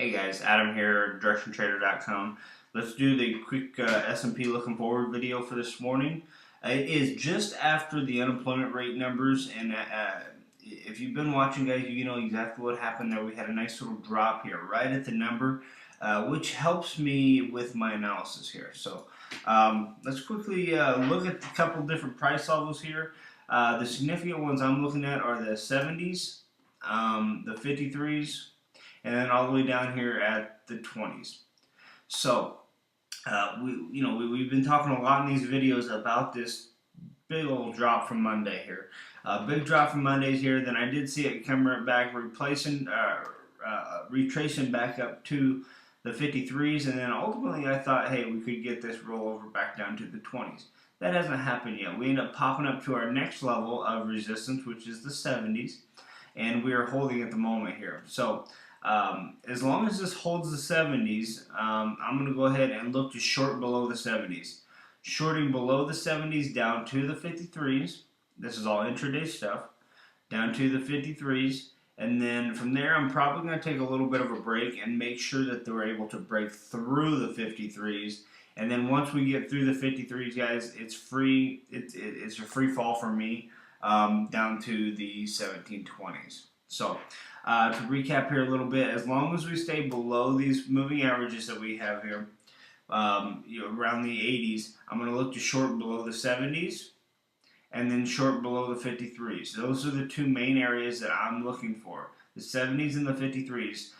Hey guys, Adam here, DirectionTrader.com. Let's do the quick S&P looking forward video for this morning. It is just after the unemployment rate numbers, and if you've been watching, guys, you know exactly what happened there. We had a nice little drop here right at the number, which helps me with my analysis here. So let's quickly look at a couple different price levels here. The significant ones I'm looking at are the 70s, the 53s, and then all the way down here at the 20s. So we've been talking a lot in these videos about this big old drop from Monday here. Big drop from Mondays here. Then I did see it come right back, retracing back up to the 53s, and then ultimately I thought, hey, we could get this rollover back down to the 20s. That hasn't happened yet. We end up popping up to our next level of resistance, which is the 70s, and we are holding at the moment here. So as long as this holds the 70s, I'm going to go ahead and look to short below the 70s. Shorting below the 70s down to the 53s. This is all intraday stuff. Down to the 53s. And then from there, I'm probably going to take a little bit of a break and make sure that they're able to break through the 53s. And then once we get through the 53s, guys, it's free. It's a free fall for me down to the 1720s. So to recap here a little bit, as long as we stay below these moving averages that we have here, around the 80s, I'm going to look to short below the 70s and then short below the 53s. Those are the two main areas that I'm looking for, the 70s and the 53s.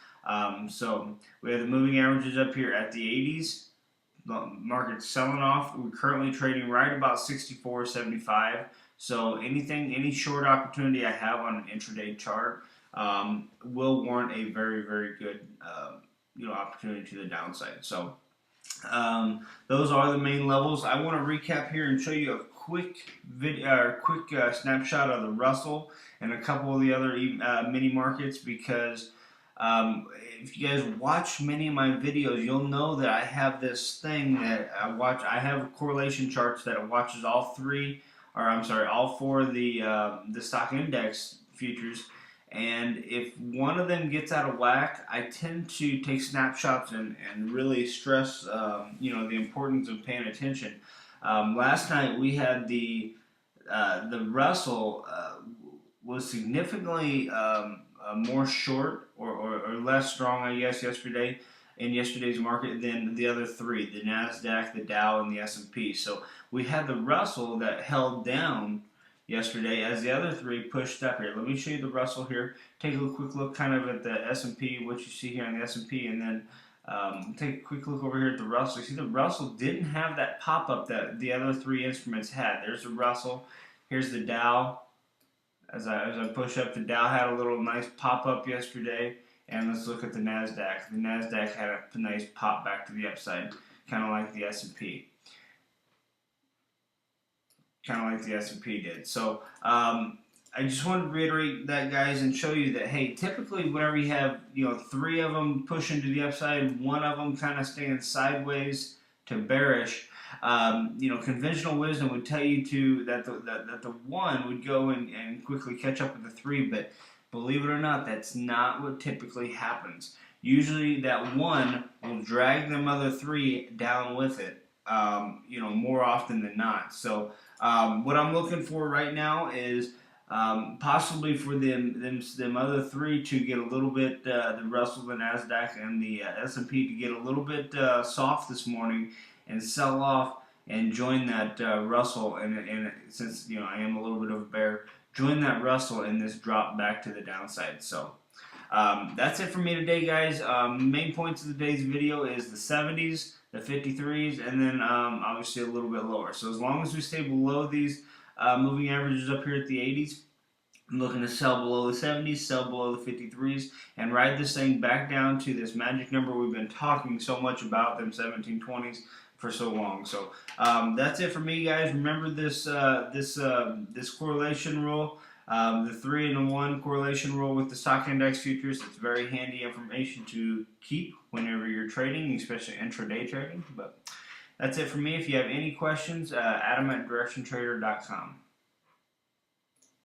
So we have the moving averages up here at the 80s. The market's selling off. We're currently trading right about 64.75. So any short opportunity I have on an intraday chart will warrant a very, very good opportunity to the downside. So those are the main levels. I want to recap here and show you a quick snapshot of the Russell and a couple of the other mini markets, because if you guys watch many of my videos, you'll know that I have this thing that I watch. I have correlation charts that watches all four of the stock index futures. And if one of them gets out of whack, I tend to take snapshots and really stress the importance of paying attention. Last night we had the Russell was significantly more short or less strong, I guess, in yesterday's market than the other three, the NASDAQ, the Dow, and the S&P. So we had the Russell that held down yesterday as the other three pushed up here. Let me show you the Russell here. Take a quick look kind of at the S&P, what you see here on the S&P, and then take a quick look over here at the Russell. You see the Russell didn't have that pop-up that the other three instruments had. There's the Russell. Here's the Dow. As I push up, the Dow had a little nice pop-up yesterday. And let's look at the NASDAQ. The NASDAQ had a nice pop back to the upside, kind of like the S&P. Did. So I just wanted to reiterate that, guys, and show you that, hey, typically whenever you have three of them pushing to the upside, one of them kind of staying sideways to bearish, conventional wisdom would tell you that the one would go and quickly catch up with the three, but believe it or not, that's not what typically happens. Usually that one will drag them other three down with it, more often than not. So what I'm looking for right now is possibly for them other three to get a little bit, the Russell, the NASDAQ, and the S&P to get a little bit soft this morning and sell off and join that Russell. And since I am a little bit of a bear, join that Russell in this drop back to the downside. So that's it for me today, guys. Main points of the day's video is the 70s, the 53s, and then obviously a little bit lower. So as long as we stay below these moving averages up here at the 80s, I'm looking to sell below the 70s, sell below the 53s, and ride this thing back down to this magic number we've been talking so much about, them 1720s, for so long. So that's it for me, guys. Remember this correlation rule, the 3 and the 1 correlation rule with the stock index futures. It's very handy information to keep whenever you're trading, especially intraday trading. But that's it for me. If you have any questions, Adam at DirectionTrader.com.